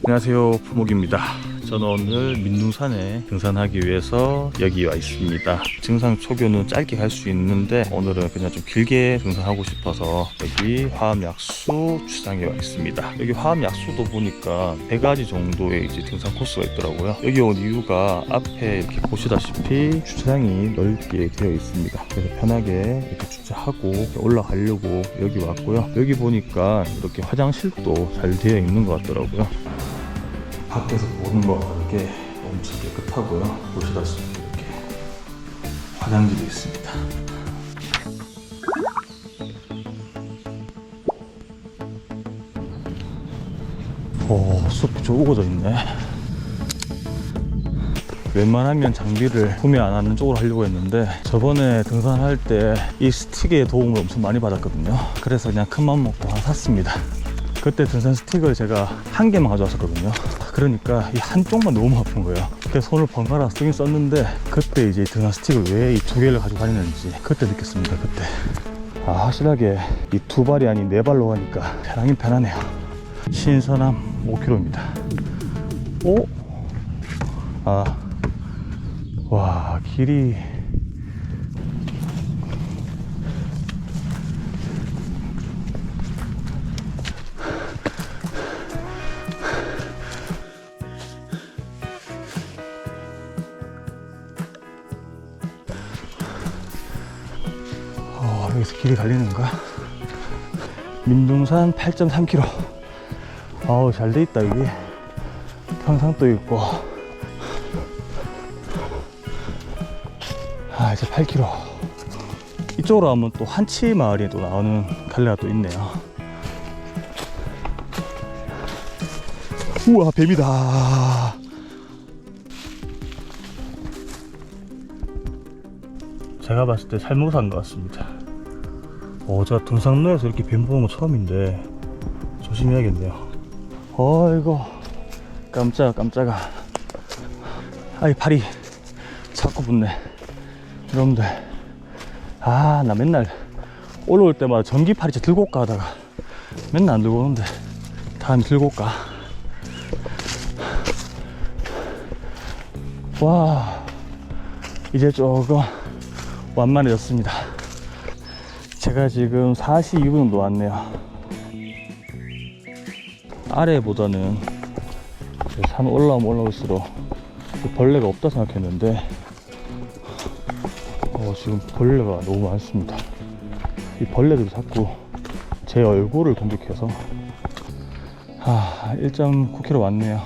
안녕하세요, 부목입니다. 저는 오늘 민둥산에 등산하기 위해서 여기 와 있습니다. 증상 초교는 짧게 갈 수 있는데 오늘은 그냥 좀 길게 등산하고 싶어서 여기 화암약수 주장에 와 있습니다. 여기 화암약수도 보니까 3가지 정도의 이제 등산 코스가 있더라고요. 여기 온 이유가 앞에 이렇게 보시다시피 주차장이 넓게 되어 있습니다. 그래서 편하게 이렇게 주차하고 올라가려고 여기 왔고요. 여기 보니까 이렇게 화장실도 잘 되어 있는 것 같더라고요. 밖에서 보는 거와 다르게 엄청 깨끗하고요. 보시다시피 이렇게 화장지도 있습니다. 숲이 좀 우거져 있네. 웬만하면 장비를 구매 안 하는 쪽으로 하려고 했는데 저번에 등산할 때 이 스틱의 도움을 엄청 많이 받았거든요. 그래서 그냥 큰맘 먹고 하나 샀습니다. 그때 등산 스틱을 제가 1개만 가져왔었거든요. 그러니까 이 한쪽만 너무 아픈 거예요. 그래서 손을 번갈아 쓰긴 썼는데 그때 이제 등산 스틱을 왜 이 2개를 가지고 다니는지 그때 느꼈습니다. 그때 확실하게 이 2발이 아닌 4발로 가니까 편하긴 편하네요. 신선함 5km입니다. 오? 와, 길이 여기서 길이 갈리는가? 민둥산 8.3km. 잘 돼 있다. 여기 평상도 있고. 이제 8km. 이쪽으로 가면 또 한치 마을이 또 나오는 갈래가 또 있네요. 우와, 뱀이다. 제가 봤을 때 잘못 산 것 같습니다. 제가 등산로에서 이렇게 뱀 보는 거 처음인데 조심해야겠네요. 이거 깜짝아. 아이, 발이 자꾸 붙네. 여러분들, 나 맨날 올라올 때마다 전기팔이째 들고 올까 하다가 맨날 안 들고 오는데 다음에 들고 올까. 와, 이제 조금 완만해졌습니다. 제가 지금 42분 정도 왔네요. 아래보다는 산 올라오면 올라올수록 벌레가 없다 생각했는데 지금 벌레가 너무 많습니다. 이 벌레들이 자꾸 제 얼굴을 공격해서 1.9km 왔네요.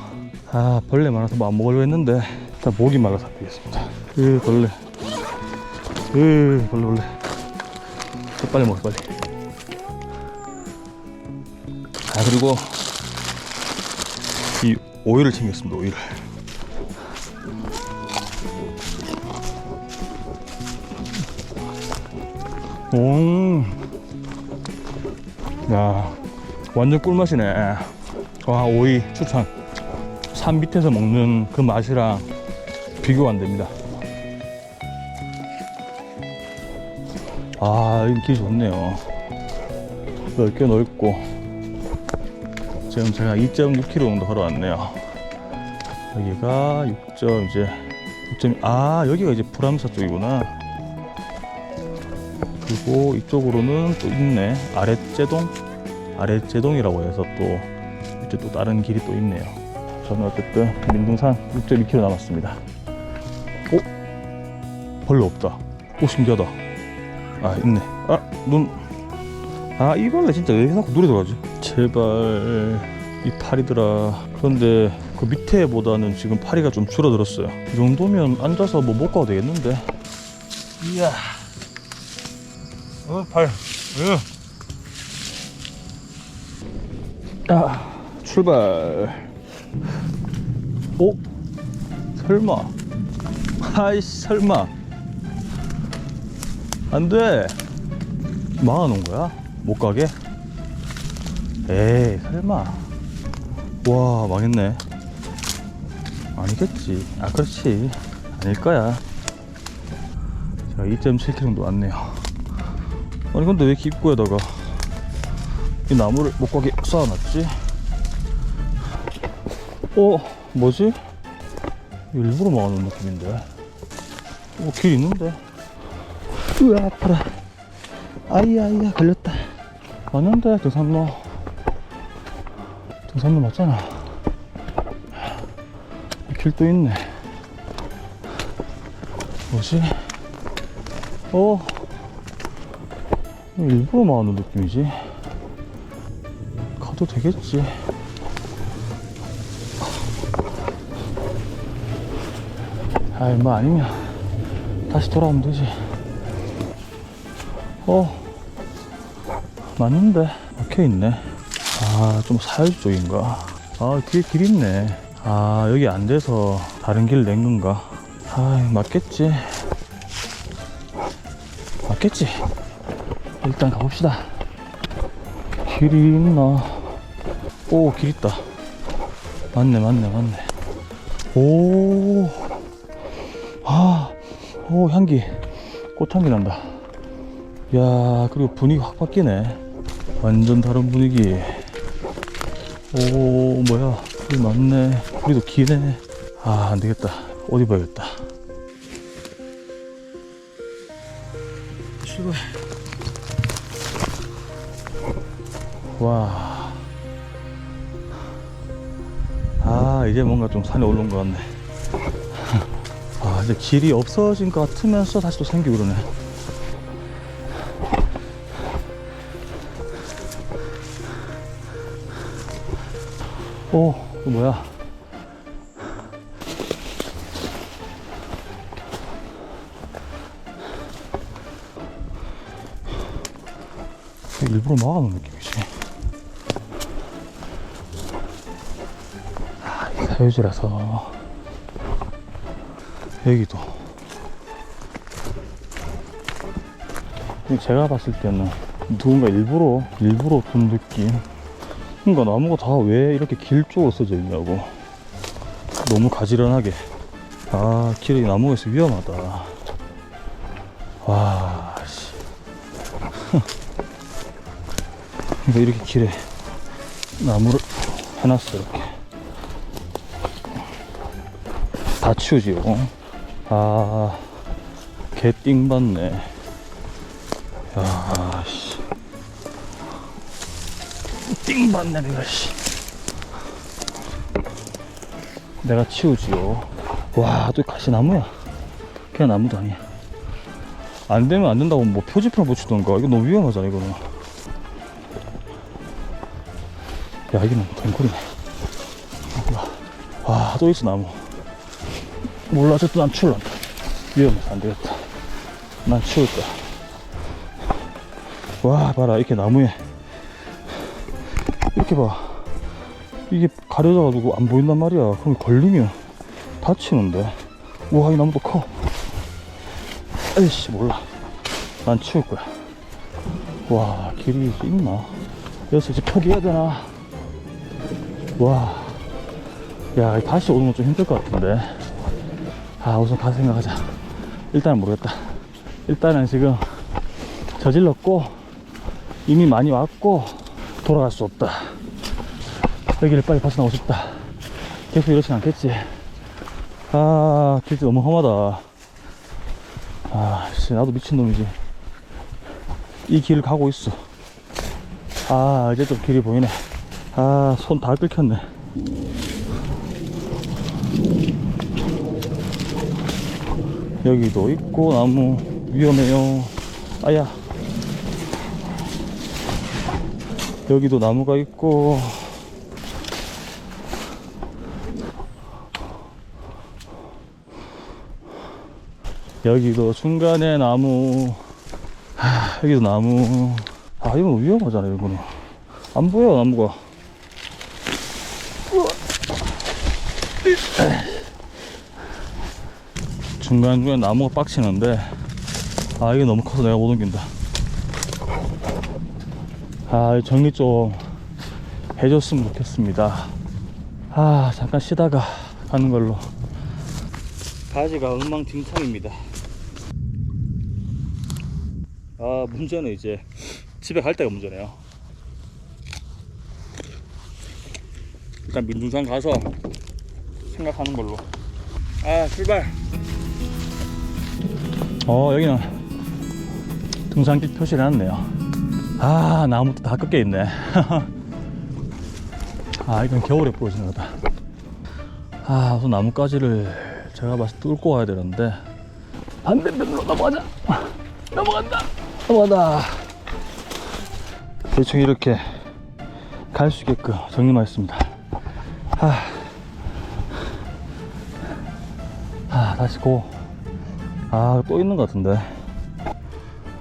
벌레 많아서 뭐 안 먹으려고 했는데 일단 목이 말라서 되겠습니다. 벌레 빨리 먹어, 빨리. 그리고 이 오일을 챙겼습니다. 오일을. 야, 완전 꿀맛이네. 오이 추천. 산 밑에서 먹는 그 맛이랑 비교가 안 됩니다. 여기 길 좋네요. 넓게 넓고. 지금 제가 2.6km 정도 걸어왔네요. 여기가 6.2. 여기가 이제 불암사 쪽이구나. 그리고 이쪽으로는 또 있네. 아랫제동이라고 해서 또 이제 또 다른 길이 또 있네요. 저는 어쨌든 민둥산 6.2km 남았습니다. 벌레 없다. 신기하다. 있네. 이 벌레 진짜 왜 자꾸 눈에 들어가지? 제발 이 파리들아. 그런데 그 밑에보다는 지금 파리가 좀 줄어들었어요. 이 정도면 앉아서 뭐 못 가도 되겠는데. 이야. 출발. 설마. 설마. 안 돼. 막아놓은 거야? 못 가게? 에이, 설마. 와, 망했네. 아니겠지. 그렇지. 아닐 거야. 자, 2.7km 정도 왔네요. 근데 왜 이렇게 입구에다가 이 나무를 못 가게 쌓아놨지? 뭐지? 일부러 막아놓은 느낌인데. 길 있는데. 으아, 아파라. 아이야, 걸렸다. 맞는데, 등산로. 등산로 맞잖아. 길도 있네. 뭐지? 일부러 막아놓은 느낌이지? 가도 되겠지? 아이, 뭐 아니면 다시 돌아오면 되지. 맞는데 막혀있네. 좀 사이즈 쪽인가? 뒤에 길 있네. 여기 안 돼서 다른 길 낸 건가? 맞겠지. 일단 가봅시다. 길이 있나? 길 있다. 맞네. 향기. 꽃향기 난다. 야, 그리고 분위기 확 바뀌네. 완전 다른 분위기. 뭐야. 풀이 많네. 풀이도 기네. 안 되겠다. 옷 입어야겠다. 출발. 와. 이제 뭔가 좀 산에 올라온 것 같네. 이제 길이 없어진 것 같으면서 다시 또 생기고 그러네. 이거 뭐야? 일부러 막아놓은 느낌이지. 이 사유지라서. 여기도. 제가 봤을 때는 누군가 일부러 둔 느낌. 그러니까 나무가 다 왜 이렇게 길 쪽으로 써져 있냐고. 너무 가지런하게. 길이 나무가 있어 위험하다. 와, 씨. 그러니까 이렇게 길에 나무를 해놨어. 이렇게 다 치우지요. 개 띵받네. 야, 씨. 띵받네, 내가, 씨. 내가 치우지요. 와, 또 가시나무야. 그냥 나무도 아니야. 안 되면 안 된다고 뭐 표지판을 붙이던가. 이거 너무 위험하잖아, 이거는. 야, 이게 너무 덩굴이네. 와, 또 있어, 나무. 몰라, 어쨌든 난 치울란다. 위험해서 안 되겠다. 난 치울 거야. 와, 봐라, 이렇게 나무에. 이렇게 봐. 이게 가려져가지고 안 보인단 말이야. 그럼 걸리면 다치는데. 우와, 이 나무도 커. 에이씨, 몰라. 난 치울 거야. 와, 길이 있나? 여기서 이제 포기해야 되나? 와. 야, 다시 오는 건 좀 힘들 것 같은데. 우선 가서 생각하자. 일단은 모르겠다. 일단은 지금 저질렀고, 이미 많이 왔고, 돌아갈 수 없다. 여기를 빨리 벗어나고 싶다. 계속 이러진 않겠지. 길이 너무 험하다. 씨, 나도 미친놈이지. 이 길을 가고 있어. 이제 좀 길이 보이네. 손 다 긁혔네. 여기도 있고, 나무 위험해요. 아야. 여기도 나무가 있고. 여기도 중간에 나무. 여기도 나무. 이건 위험하잖아, 이거는. 안 보여, 나무가. 중간중간에 나무가 빡치는데, 이게 너무 커서 내가 못 옮긴다. 정리 좀 해줬으면 좋겠습니다. 잠깐 쉬다가 가는 걸로. 가지가 엉망진창입니다. 문제는 이제 집에 갈 때가 문제네요. 일단 민둥산 가서 생각하는 걸로. 아, 출발. 여기는 등산길 표시를 해놨네요. 아, 나무도 다 꺾여 있네. 아, 이건 겨울에 부러지는 거다. 아, 우선 나뭇가지를 제가 봤을 때 뚫고 와야 되는데 반대편으로 넘어가자. 넘어간다. 대충 이렇게 갈 수 있게끔 정리만 했습니다. 다시 고. 또 있는 것 같은데.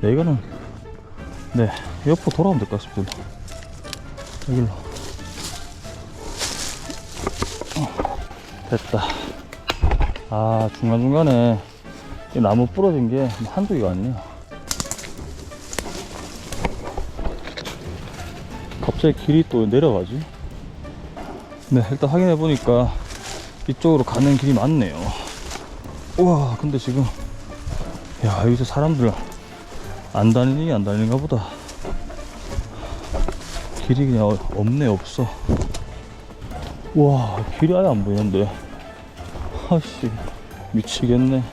네, 이거는 네, 옆으로 돌아오면 될 것 같습니다. 여기로. 됐다. 중간중간에 이 나무 부러진 게 한두 개가 아니에요. 갑자기 길이 또 내려가지? 네, 일단 확인해 보니까 이쪽으로 가는 길이 맞네요. 우와, 근데 지금 여기서 사람들 안 다니는가 보다. 길이 그냥 없네. 없어. 우와, 길이 아예 안 보이는데. 아씨, 미치겠네.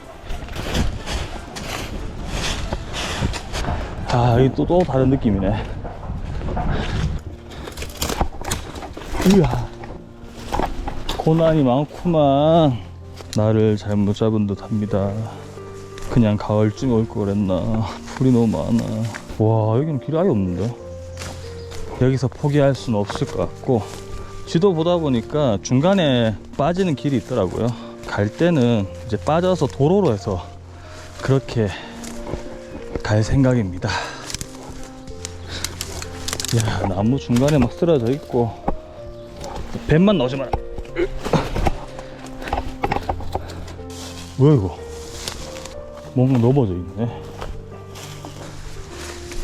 여기 또 다른 느낌이네. 이야, 고난이 많구만. 나를 잘못 잡은 듯 합니다. 그냥 가을쯤에 올 걸 그랬나. 풀이 너무 많아. 와, 여기는 길이 아예 없는데. 여기서 포기할 수는 없을 것 같고, 지도 보다 보니까 중간에 빠지는 길이 있더라고요. 갈 때는 이제 빠져서 도로로 해서 그렇게 갈 생각입니다. 야, 나무 중간에 막 쓰러져 있고. 뱀만 나오지 마라. 뭐야 이거? 뭔가 넘어져 있네.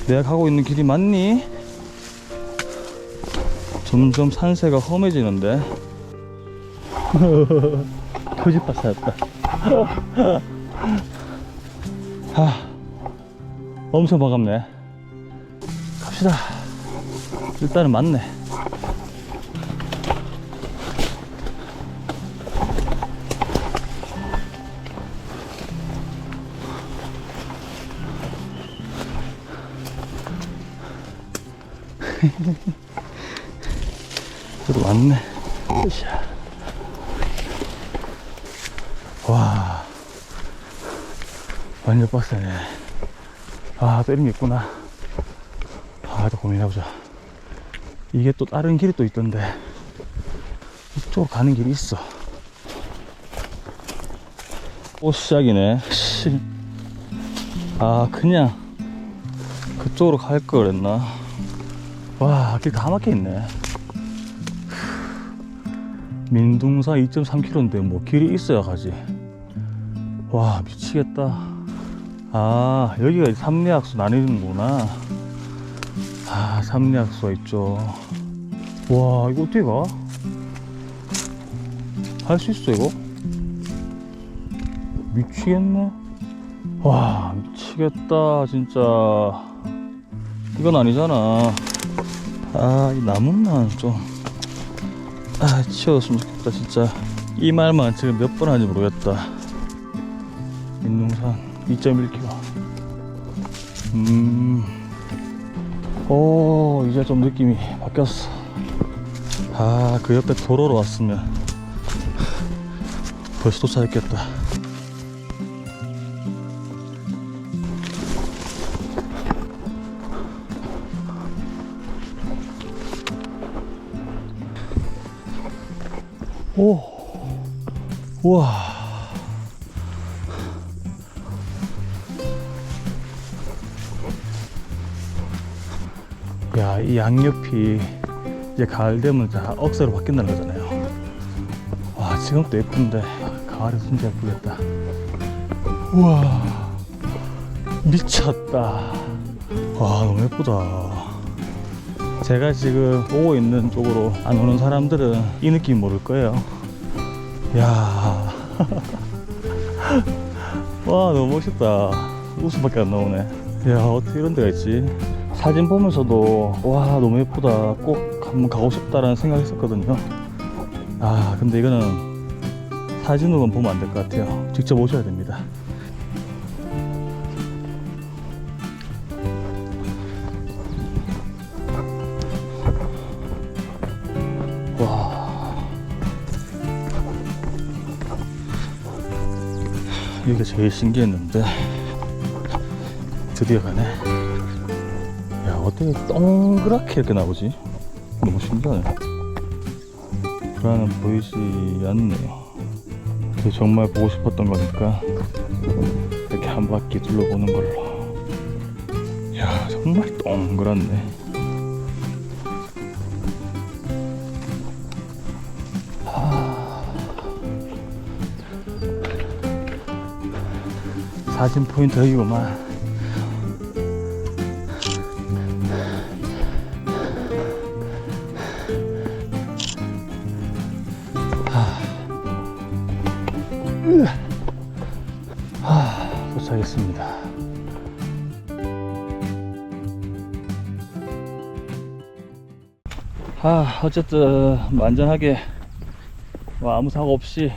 내가 가고 있는 길이 맞니? 점점 산세가 험해지는데. 표지판 찾았다. 엄청 반갑네. 갑시다. 일단은 맞네. 그래도 왔네. 으쌰. 와, 완전 빡세네. 또 이런 게 있구나. 또 고민해보자. 이게 또 다른 길이 또 있던데. 이쪽으로 가는 길이 있어. 또 시작이네. 그냥 그쪽으로 갈 걸 그랬나. 와, 길 다 막혀 있네. 민둥산 2.3km인데 뭐 길이 있어야 가지. 와, 미치겠다. 여기가 삼리학수 나뉘는구나. 삼리학수가 있죠. 와, 이거 어떻게 가? 할 수 있어 이거? 미치겠네. 와, 미치겠다 진짜. 이건 아니잖아. 이 나무만 좀 치워줬으면 좋겠다 진짜. 이 말만 지금 몇 번 하는지 모르겠다. 민둥산 2.1km. 이제 좀 느낌이 바뀌었어. 그 옆에 도로로 왔으면 벌써 도착했겠다. 우와. 야, 이 양옆이 이제 가을 되면 다 억새로 바뀐다는 거잖아요. 와, 지금도 예쁜데 가을에 진짜 예쁘겠다. 우와, 미쳤다. 와, 너무 예쁘다. 제가 지금 오고 있는 쪽으로 안 오는 사람들은 이 느낌 모를 거예요. 야, 와, 너무 멋있다. 웃음밖에 안 나오네. 야, 어떻게 이런 데가 있지? 사진 보면서도 와, 너무 예쁘다, 꼭 한번 가고 싶다라는 생각 했었거든요. 근데 이거는 사진으로만 보면 안 될 것 같아요. 직접 오셔야 됩니다. 와, 이게 제일 신기했는데 드디어 가네. 야, 어떻게 동그랗게 이렇게 나오지? 너무 신기하네. 불안은 보이지 않네요. 그게 정말 보고 싶었던 거니까 이렇게 한 바퀴 둘러보는 걸로. 야, 정말 동그랗네. 사진 포인트 여기구만. 도착했습니다. 어쨌든 안전하게 아무 사고 없이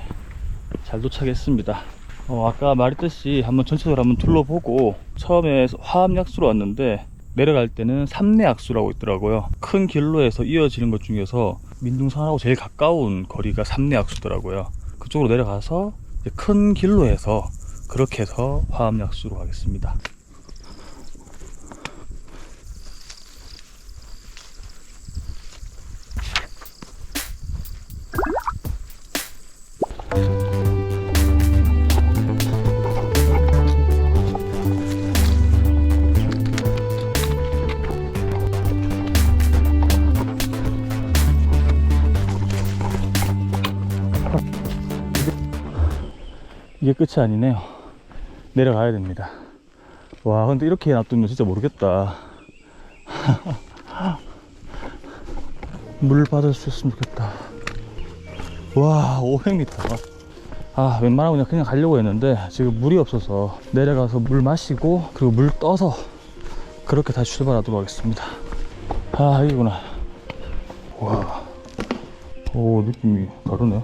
잘 도착했습니다. 아까 말했듯이 한번 전체적으로 한번 둘러보고, 처음에 화암약수로 왔는데 내려갈 때는 삼내약수라고 있더라고요. 큰 길로에서 이어지는 것 중에서 민둥산하고 제일 가까운 거리가 삼내약수더라고요. 그쪽으로 내려가서 큰 길로 해서 그렇게 해서 화암약수로 가겠습니다. 이게 끝이 아니네요. 내려가야 됩니다. 와, 근데 이렇게 놔두면 진짜 모르겠다. 물 받을 수 있으면 좋겠다. 와, 500m. 웬만하면 그냥 가려고 했는데 지금 물이 없어서 내려가서 물 마시고 그리고 물 떠서 그렇게 다시 출발하도록 하겠습니다. 여기구나. 와, 오, 느낌이 다르네.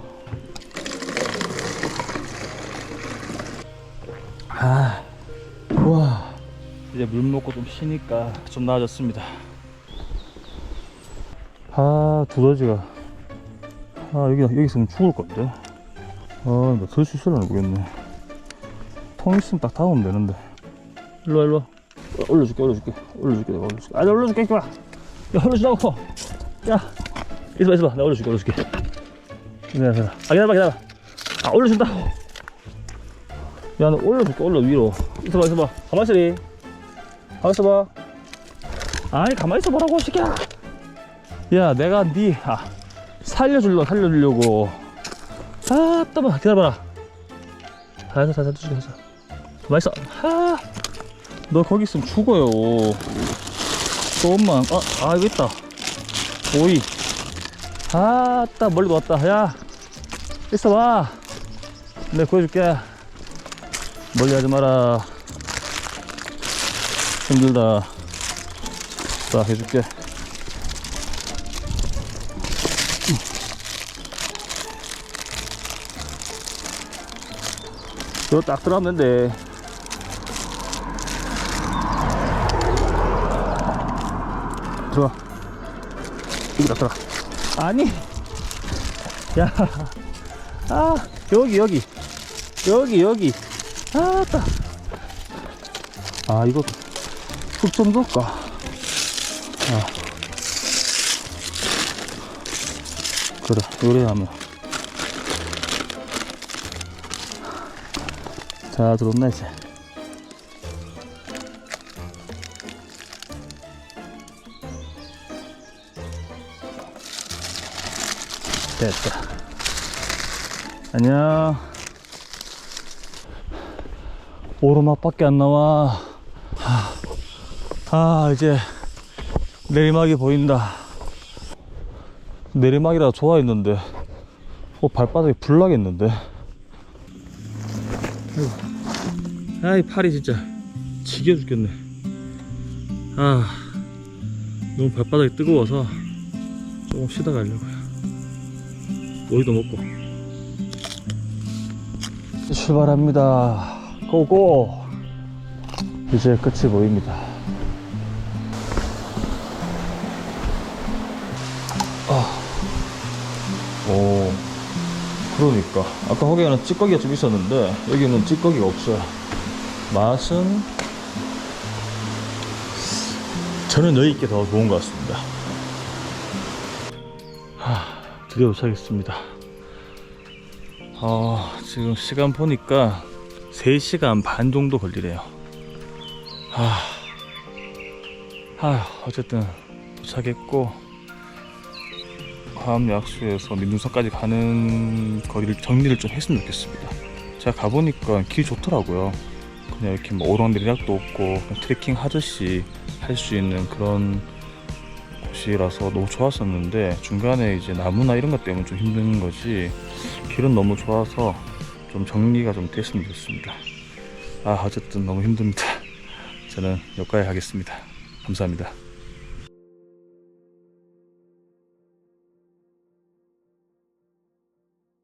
와, 이제 물 먹고 좀 쉬니까 좀 나아졌습니다. 두더지가 여기 있으면 죽을 건데. 나 들 수 있을려나 모르겠네. 통 있으면 딱 닿으면 되는데. 일로와. 올려줄게. 내가 올려줄게. 내가 올려줄게. 이리 와. 야, 올려주라고. 야, 있어봐. 내가 올려줄게. 기다려봐. 올려준다고. 야, 너 올려줄게. 위로. 있어봐. 가만히 있어봐. 아니, 가만히 있어보라고, 새끼야. 야, 내가 살려주려고. 따봐. 기다려봐라. 살살 주게. 가만히 있어. 너 거기 있으면 죽어요. 조금만. 이거 있다. 오이. 멀리 왔다. 야, 있어봐. 내가 구해줄게. 멀리 하지 마라. 힘들다. 자, 해줄게. 이거 딱 들어가면 된대. 들어가. 여기 딱 들어가. 아니. 야. 여기. 이거 흙 좀 넣을까? 그래, 요래하면. 자, 들어온나 이제. 됐다. 안녕. 오르막밖에 안 나와. 이제 내리막이 보인다. 내리막이라 좋아했는데 발바닥이 불나겠는데. 아이, 팔이 진짜 지겨 죽겠네. 너무 발바닥이 뜨거워서 조금 쉬다 가려고요. 오이도 먹고. 출발합니다. 고고. 이제 끝이 보입니다. 오, 그러니까 아까 거기에는 찌꺼기가 좀 있었는데 여기는 찌꺼기가 없어요. 맛은 저는 여기께 더 좋은 것 같습니다. 드디어 도착했습니다. 지금 시간 보니까 3시간 반 정도 걸리네요. 어쨌든 도착했고 화암약수에서 민둥산까지 가는 거리를 정리를 좀 했으면 좋겠습니다. 제가 가보니까 길 좋더라고요. 그냥 이렇게 뭐 오르막내리락도 없고 그냥 트레킹 하듯이 할 수 있는 그런 곳이라서 너무 좋았었는데 중간에 이제 나무나 이런 것 때문에 좀 힘든 거지 길은 너무 좋아서 좀 정리가 좀 됐으면 좋겠습니다. 어쨌든 너무 힘듭니다. 저는 여기까지 하겠습니다. 감사합니다.